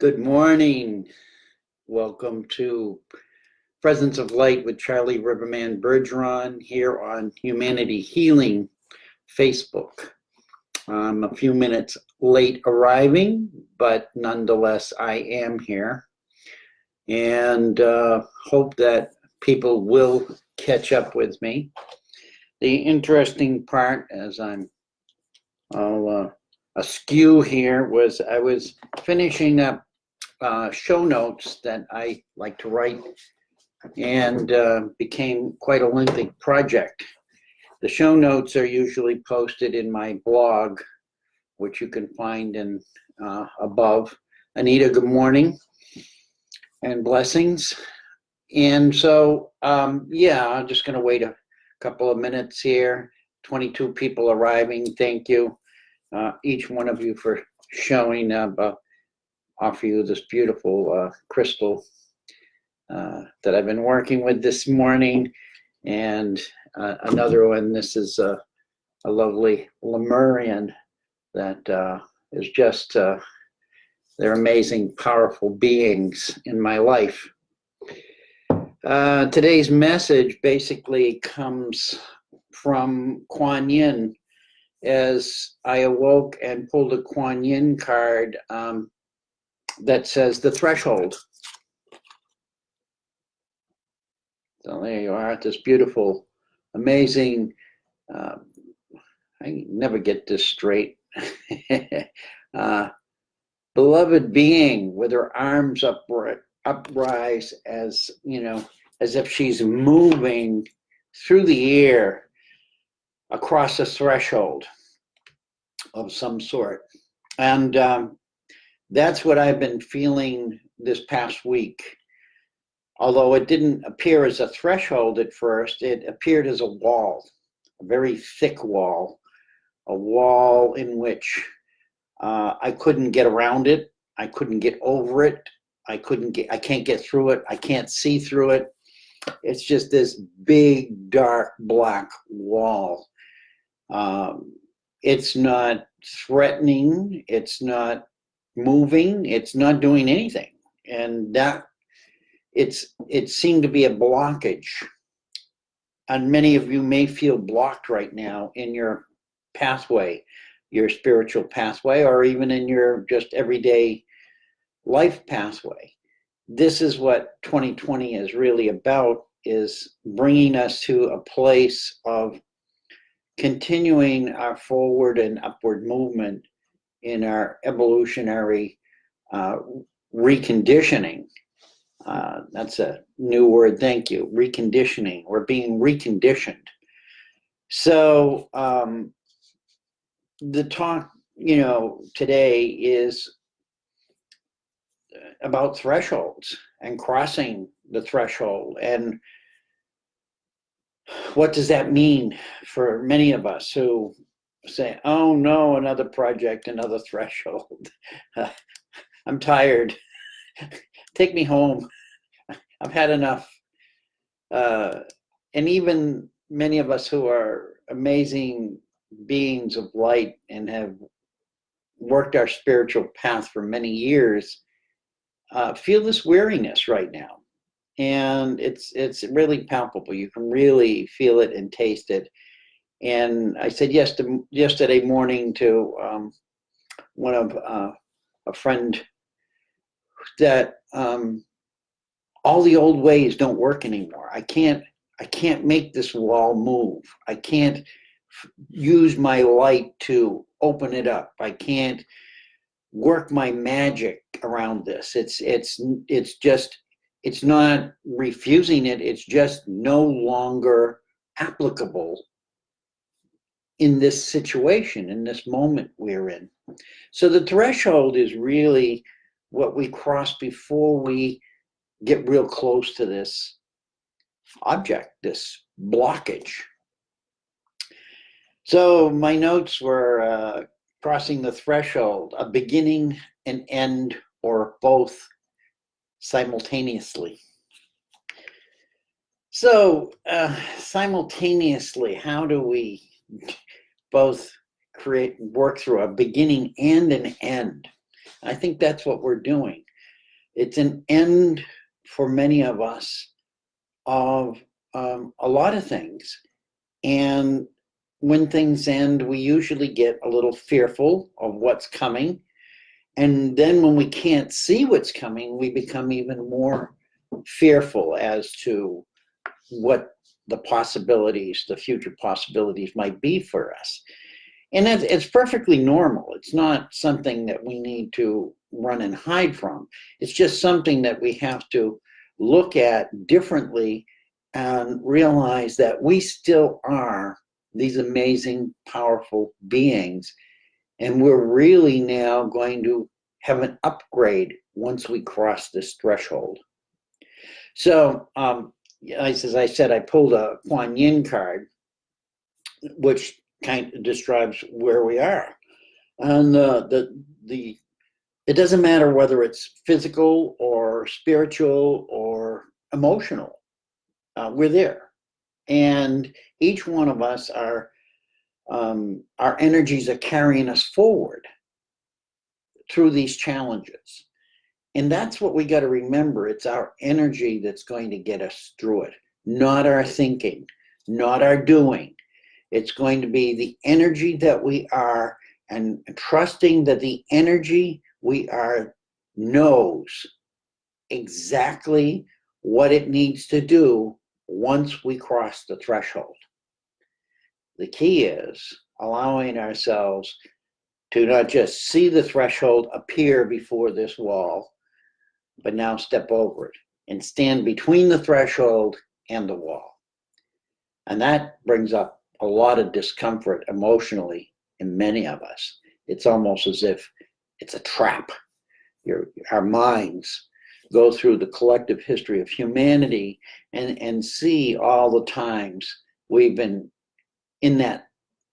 Good morning. Welcome to Presence of Light with charlierivermanbergeron here on Humanity Healing Facebook. I'm a few minutes late arriving, but nonetheless, I am here and hope that people will catch up with me. The interesting part, as I'm askew here, was I was finishing up show notes that I like to write, and became quite a lengthy project. The show notes are usually posted in my blog, which you can find in above. Anita, good morning and blessings. And so, yeah, I'm just going to wait a couple of minutes here. 22 people arriving. Thank you, each one of you, for showing up. Offer you this beautiful crystal that I've been working with this morning, and another one. This is a lovely Lemurian that is just, they're amazing, powerful beings in my life. Today's message basically comes from Kuan Yin. As I awoke and pulled a Kuan Yin card, that says the threshold. So there you are, this beautiful, amazing, I never get this straight, beloved being with her arms uprise, as you know, as if she's moving through the air across a threshold of some sort. And that's what I've been feeling this past week. Although it didn't appear as a threshold at first, it appeared as a wall, a very thick wall, a wall in which I couldn't get around it, I couldn't get over it, I can't get through it, I can't see through it. It's just this big, dark, black wall. It's not threatening, it's not moving, it's not doing anything, and that it seemed to be a blockage. And many of you may feel blocked right now in your pathway, your spiritual pathway, or even in your just everyday life pathway. This is what 2020 is really about, is bringing us to a place of continuing our forward and upward movement in our evolutionary reconditioning. That's a new word, thank you, reconditioning. We're being reconditioned. So the talk, today is about thresholds and crossing the threshold. And what does that mean for many of us who say, oh no, another project, another threshold. I'm tired. Take me home. I've had enough. And even many of us who are amazing beings of light and have worked our spiritual path for many years feel this weariness right now. And it's really palpable. You can really feel it and taste it. And I said yesterday morning to one of a friend that all the old ways don't work anymore. I can't make this wall move. I can't use my light to open it up. I can't work my magic around this. It's not refusing it. It's just no longer applicable in this situation, in this moment we're in. So the threshold is really what we cross before we get real close to this object, this blockage. So my notes were crossing the threshold, a beginning, an end, or both simultaneously. So simultaneously, how do we both work through a beginning and an end? I think that's what we're doing. It's an end for many of us of a lot of things. And when things end, we usually get a little fearful of what's coming. And then when we can't see what's coming, we become even more fearful as to what the possibilities, the future possibilities might be for us. And it's perfectly normal. It's not something that we need to run and hide from. It's just something that we have to look at differently and realize that we still are these amazing, powerful beings. And we're really now going to have an upgrade once we cross this threshold. So, as I said, I pulled a Kuan Yin card, which kind of describes where we are. And it doesn't matter whether it's physical or spiritual or emotional. We're there. And each one of us our energies are carrying us forward through these challenges. And that's what we got to remember. It's our energy that's going to get us through it, not our thinking, not our doing. It's going to be the energy that we are, and trusting that the energy we are knows exactly what it needs to do once we cross the threshold. The key is allowing ourselves to not just see the threshold appear before this wall, but now step over it and stand between the threshold and the wall. And that brings up a lot of discomfort emotionally in many of us. It's almost as if it's a trap. Our minds go through the collective history of humanity and see all the times we've been in that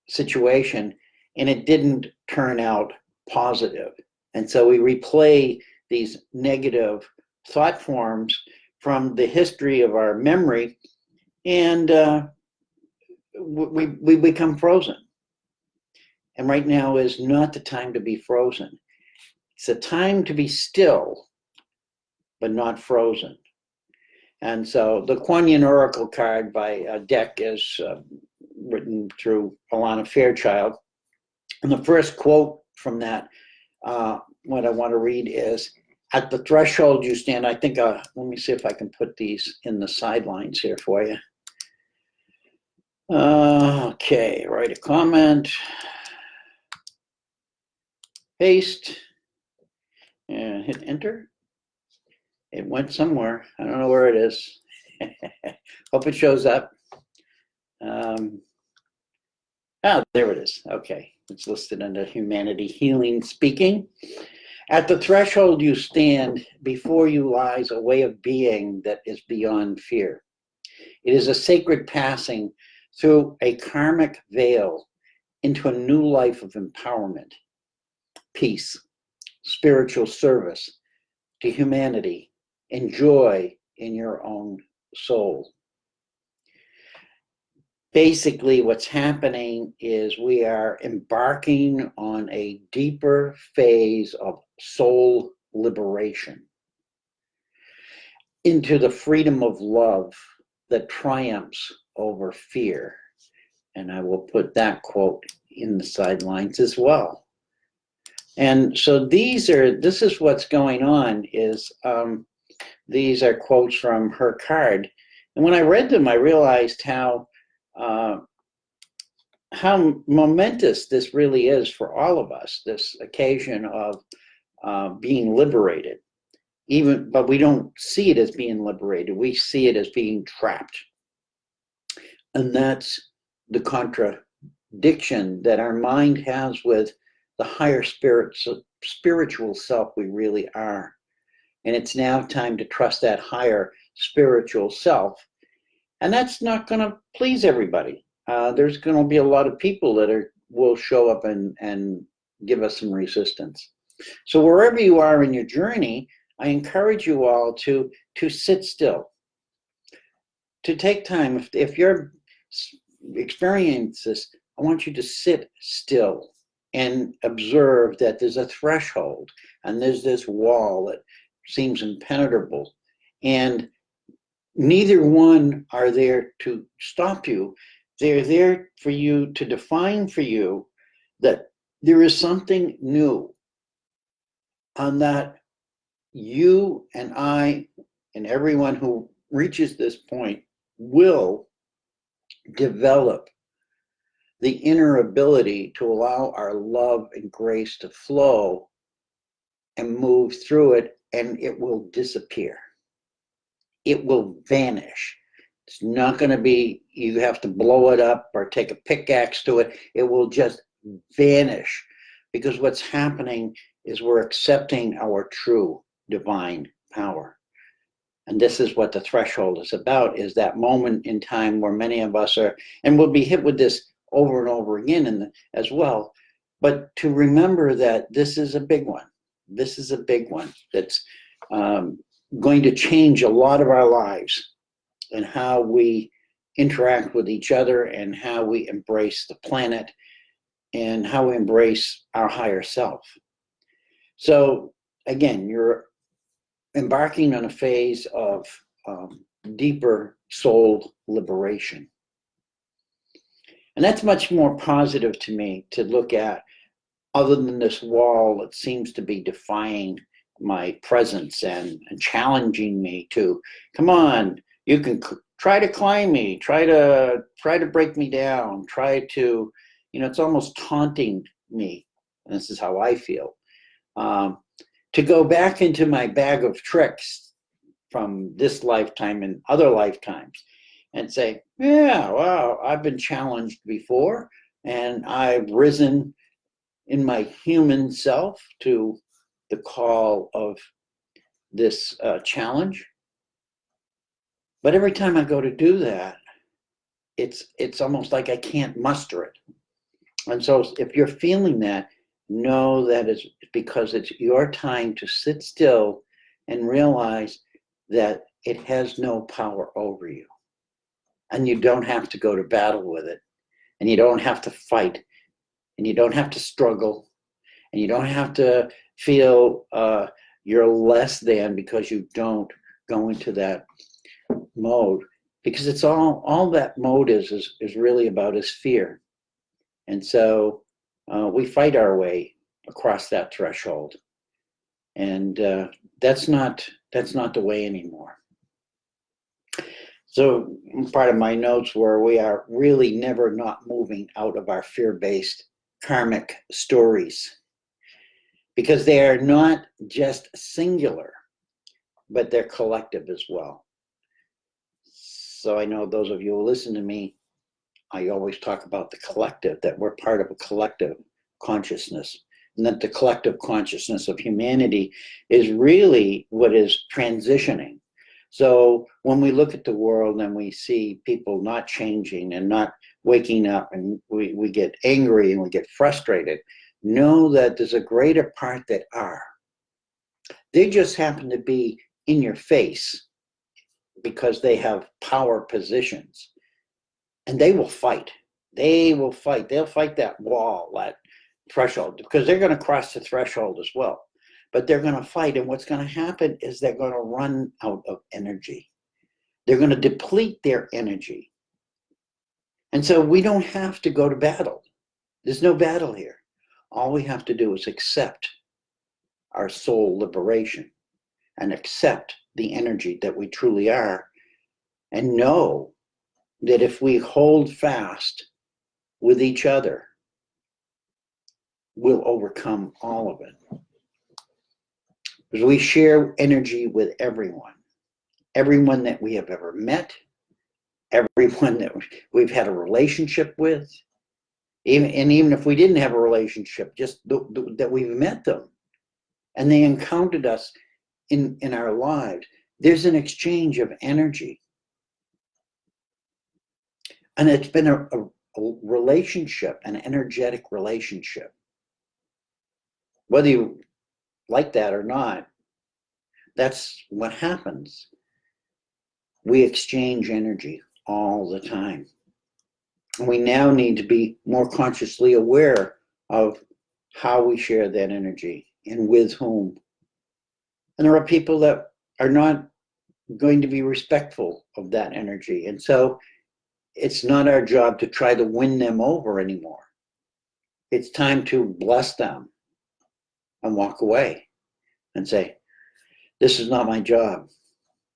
situation and it didn't turn out positive. And so we replay these negative thought forms from the history of our memory, and we become frozen. And right now is not the time to be frozen. It's a time to be still, but not frozen. And so the Kuan Yin Oracle card by Deck is written through Alana Fairchild. And the first quote from that, what I want to read is, "At the threshold you stand." I think, let me see if I can put these in the sidelines here for you. Okay, write a comment, paste, and hit enter. It went somewhere. I don't know where it is. Hope it shows up. There it is. Okay, it's listed under Humanity Healing Speaking. "At the threshold you stand, before you lies a way of being that is beyond fear. It is a sacred passing through a karmic veil into a new life of empowerment, peace, spiritual service to humanity, and joy in your own soul." Basically, what's happening is we are embarking on a deeper phase of soul liberation into the freedom of love that triumphs over fear. And I will put that quote in the sidelines as well. And so this is what's going on, is these are quotes from her card. And when I read them, I realized how momentous this really is for all of us, this occasion of being liberated. But we don't see it as being liberated. We see it as being trapped. And that's the contradiction that our mind has with the higher spiritual self we really are. And it's now time to trust that higher spiritual self. And that's not going to please everybody. There's going to be a lot of people that will show up and give us some resistance. So wherever you are in your journey, I encourage you all to sit still, to take time. If you're experiencing this, I want you to sit still and observe that there's a threshold and there's this wall seems impenetrable. And neither one are there to stop you. They're there for you to define for you that there is something new, on that you and I and everyone who reaches this point will develop the inner ability to allow our love and grace to flow and move through it, and it will disappear. It will vanish. It's not going to be, you have to blow it up or take a pickaxe to it. It will just vanish, because what's happening is we're accepting our true divine power. And this is what the threshold is about, is that moment in time where many of us are, and we'll be hit with this over and over again as well. But to remember that this is a big one. This is a big one that's going to change a lot of our lives, and how we interact with each other, and how we embrace the planet, and how we embrace our higher self. So again, you're embarking on a phase of deeper soul liberation. And that's much more positive to me to look at, other than this wall that seems to be defying my presence and challenging me to, come on, you can try to climb me, try to break me down, try to, it's almost taunting me. And this is how I feel. To go back into my bag of tricks from this lifetime and other lifetimes and say, yeah, wow, I've been challenged before, and I've risen in my human self to the call of this challenge. But every time I go to do that, it's almost like I can't muster it. And so if you're feeling that, know that it's because it's your time to sit still and realize that it has no power over you. And you don't have to go to battle with it. And you don't have to fight. And you don't have to struggle. And you don't have to feel you're less than because you don't go into that mode. Because it's all that mode is really about is fear. And so we fight our way across that threshold. And that's not the way anymore. So part of my notes were, we are really never not moving out of our fear-based karmic stories, because they are not just singular, but they're collective as well. So I know those of you who listen to me, I always talk about the collective, that we're part of a collective consciousness, and that the collective consciousness of humanity is really what is transitioning. So when we look at the world and we see people not changing and not waking up, and we get angry and we get frustrated, know that there's a greater part that are. They just happen to be in your face because they have power positions, and they will fight. They will fight. They'll fight that wall, that threshold, because they're going to cross the threshold as well. But they're going to fight, and what's going to happen is they're going to run out of energy. They're going to deplete their energy. And so we don't have to go to battle. There's no battle here. All we have to do is accept our soul liberation and accept the energy that we truly are, and know that if we hold fast with each other, we'll overcome all of it. Because we share energy with everyone that we have ever met, everyone that we've had a relationship with, even if we didn't have a relationship, just that we've met them and they encountered us in our lives. There's an exchange of energy. And it's been a relationship, an energetic relationship. Whether you like that or not, that's what happens. We exchange energy all the time. And we now need to be more consciously aware of how we share that energy and with whom. And there are people that are not going to be respectful of that energy. And so it's not our job to try to win them over anymore. It's time to bless them and walk away and say, this is not my job.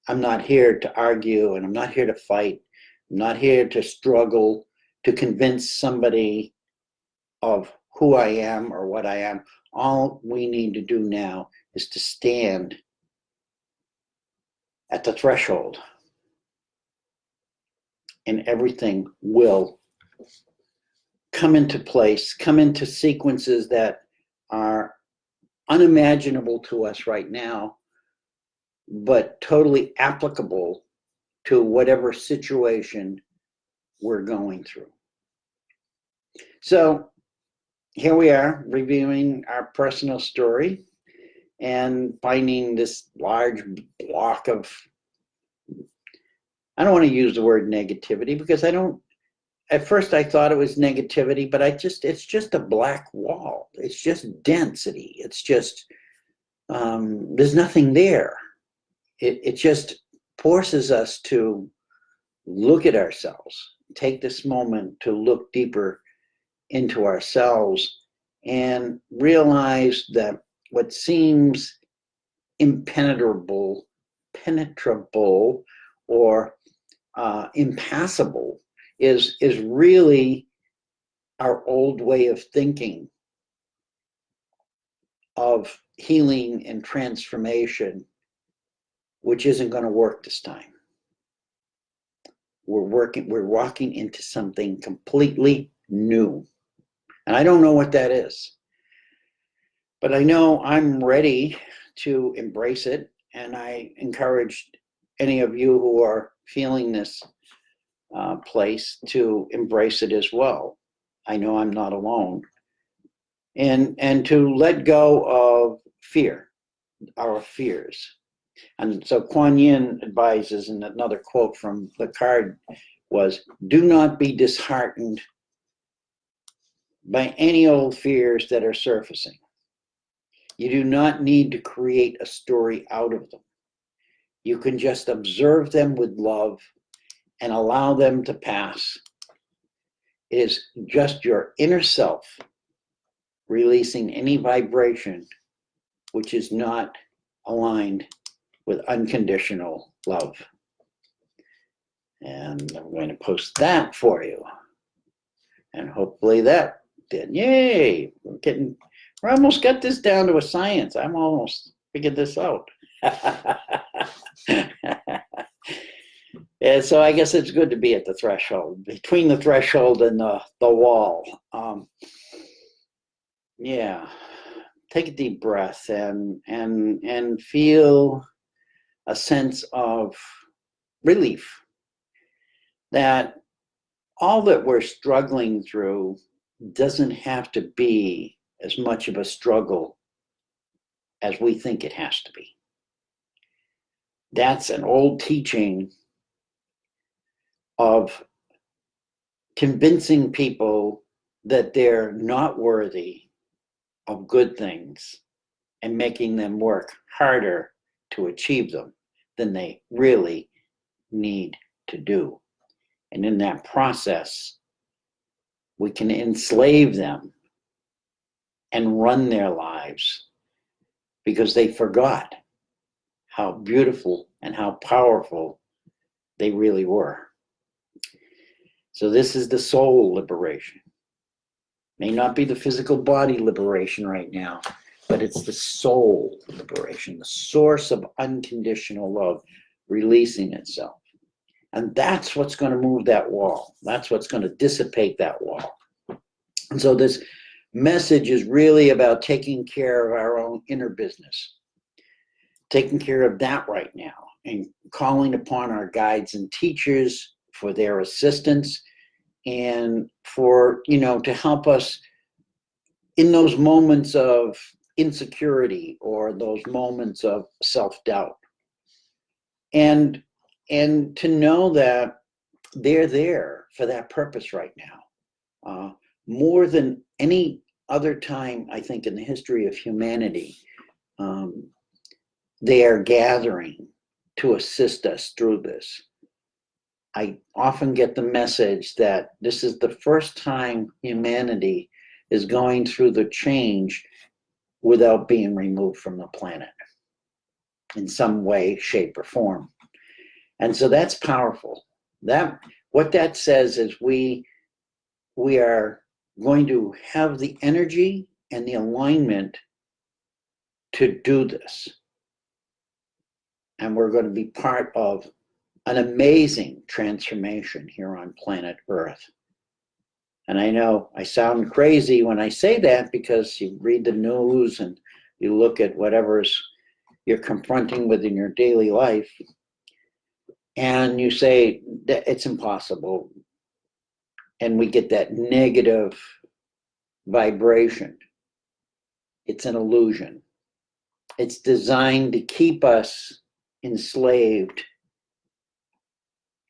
I'm not here to argue, and I'm not here to fight. I'm not here to struggle to convince somebody of who I am or what I am. All we need to do now is to stand at the threshold, and everything will come into place, come into sequences that are unimaginable to us right now, but totally applicable to whatever situation we're going through. So here we are reviewing our personal story and finding this large block of, I don't want to use the word negativity because I don't, at first I thought it was negativity, but it's just a black wall. It's just density. It's just, there's nothing there. It just forces us to look at ourselves, take this moment to look deeper into ourselves and realize that what seems impenetrable, or impassable is really our old way of thinking of healing and transformation, which isn't going to work this time. We're walking into something completely new. And I don't know what that is, but I know I'm ready to embrace it. And I encourage any of you who are feeling this place to embrace it as well. I know I'm not alone. And to let go of fear, our fears. And so Kuan Yin advises, and another quote from the card was, do not be disheartened by any old fears that are surfacing. You do not need to create a story out of them. You can just observe them with love and allow them to pass. It is just your inner self releasing any vibration which is not aligned with unconditional love. And I'm going to post that for you. And hopefully that did. Yay! We're almost got this down to a science. I'm almost figured this out. And so I guess it's good to be at the threshold, between the threshold and the wall. Yeah, take a deep breath and feel a sense of relief that all that we're struggling through doesn't have to be as much of a struggle as we think it has to be. That's an old teaching of convincing people that they're not worthy of good things and making them work harder to achieve them than they really need to do. And in that process, we can enslave them and run their lives because they forgot how beautiful and how powerful they really were. So this is the soul liberation. May not be the physical body liberation right now, but it's the soul liberation, the source of unconditional love releasing itself. And that's what's going to move that wall. That's what's going to dissipate that wall. And so this message is really about taking care of our own inner business, taking care of that right now, and calling upon our guides and teachers for their assistance and for, to help us in those moments of insecurity or those moments of self-doubt. And to know that they're there for that purpose right now. More than any other time, I think, in the history of humanity, they are gathering to assist us through this. I often get the message that this is the first time humanity is going through the change without being removed from the planet in some way, shape, or form. And so that's powerful. What that says is we are going to have the energy and the alignment to do this. And we're going to be part of an amazing transformation here on planet Earth. And I know I sound crazy when I say that, because you read the news and you look at whatever's you're confronting within your daily life, and you say that it's impossible. And we get that negative vibration. It's an illusion. It's designed to keep us enslaved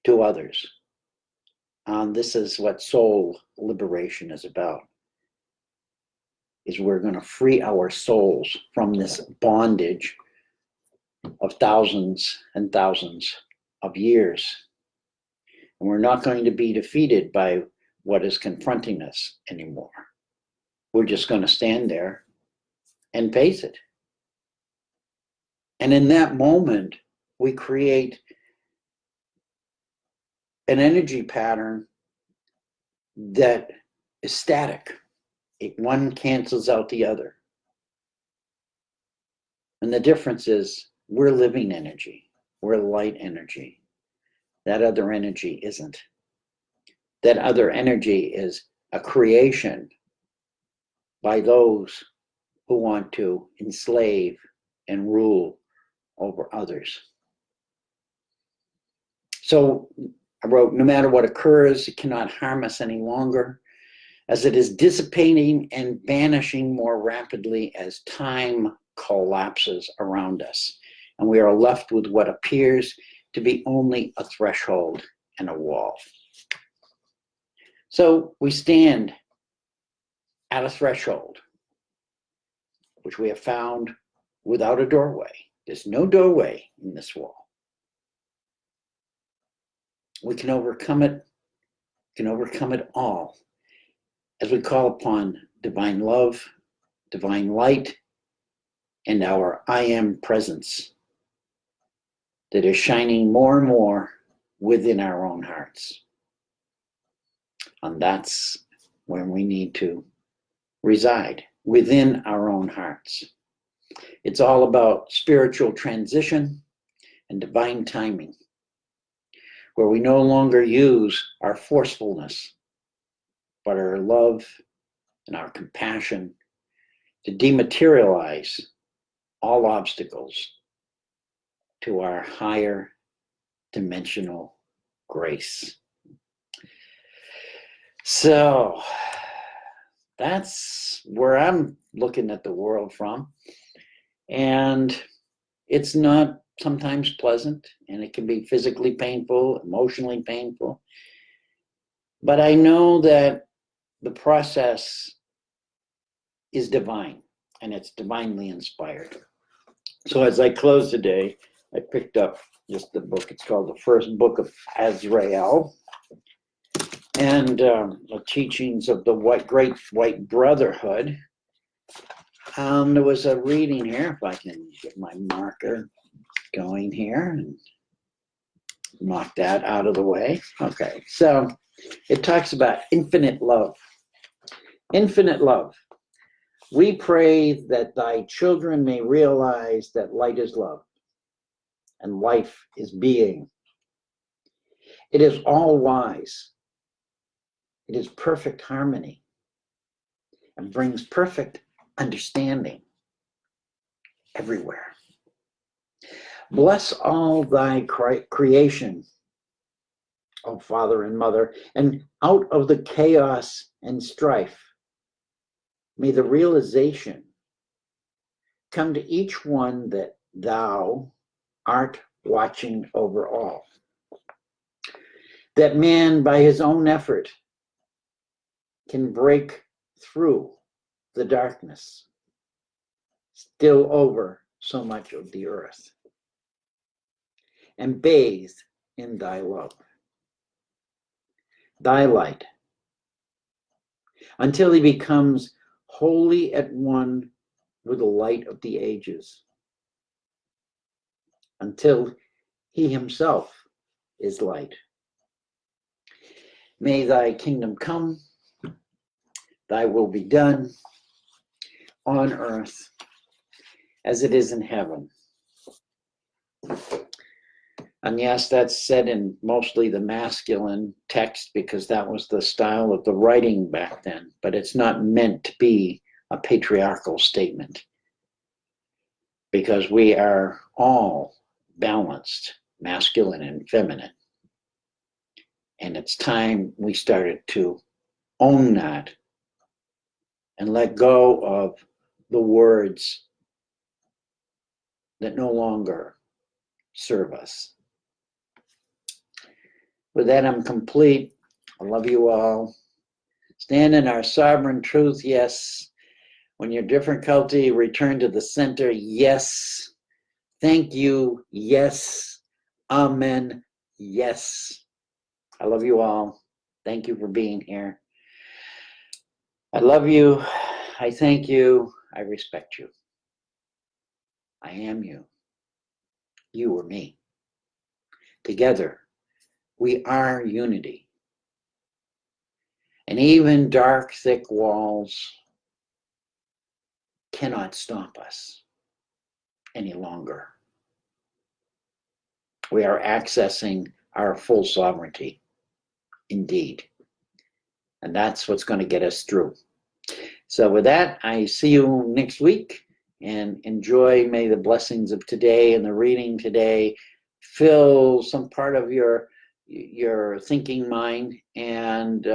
to others. This is what soul liberation is about. Is we're going to free our souls from this bondage of thousands and thousands of years. And we're not going to be defeated by what is confronting us anymore. We're just going to stand there and face it. And in that moment, we create an energy pattern that is static. One cancels out the other. And the difference is we're living energy. We're light energy. That other energy isn't. That other energy is a creation by those who want to enslave and rule over others. So I wrote, no matter what occurs, it cannot harm us any longer, as it is dissipating and vanishing more rapidly as time collapses around us, and we are left with what appears to be only a threshold and a wall. So we stand at a threshold, which we have found without a doorway. There's no doorway in this wall. We can overcome it, all as we call upon divine love, divine light, and our I am presence that is shining more and more within our own hearts. And that's where we need to reside, within our own hearts. It's all about spiritual transition and divine timing, where we no longer use our forcefulness, but our love and our compassion to dematerialize all obstacles to our higher dimensional grace. So that's where I'm looking at the world from. And it's not sometimes pleasant, and it can be physically painful, emotionally painful. But I know that the process is divine, and it's divinely inspired. So as I close today, I picked up just the book. It's called The First Book of Azrael, and the teachings of the Great White Brotherhood. There was a reading here, if I can get my marker going here and knock that out of the way. Okay, so it talks about infinite love. Infinite love. We pray that thy children may realize that light is love and life is being. It is all wise. It is perfect harmony and brings perfect understanding everywhere. Bless all thy creation, O Father and Mother, and out of the chaos and strife, may the realization come to each one that thou art watching over all. That man, by his own effort, can break through the darkness still over so much of the earth, and bathed in thy love, thy light, until he becomes wholly at one with the light of the ages, until he himself is light. May thy kingdom come, thy will be done on earth as it is in heaven. And yes, that's said in mostly the masculine text because that was the style of the writing back then, but it's not meant to be a patriarchal statement because we are all balanced, masculine and feminine. And it's time we started to own that and let go of the words that no longer serve us. With that, I'm complete. I love you all. Stand in our sovereign truth, yes. When you're difficulty, return to the center, yes. Thank you, yes. Amen, yes. I love you all. Thank you for being here. I love you. I thank you. I respect you. I am you. You are me. Together, we are unity. And even dark, thick walls cannot stop us any longer. We are accessing our full sovereignty, indeed. And that's what's going to get us through. So with that, I see you next week, and enjoy. May the blessings of today and the reading today fill some part of your thinking mind and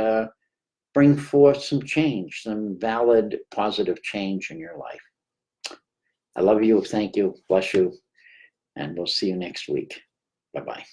bring forth some change, some valid, positive change in your life. I love you. Thank you. Bless you. And we'll see you next week. Bye-bye.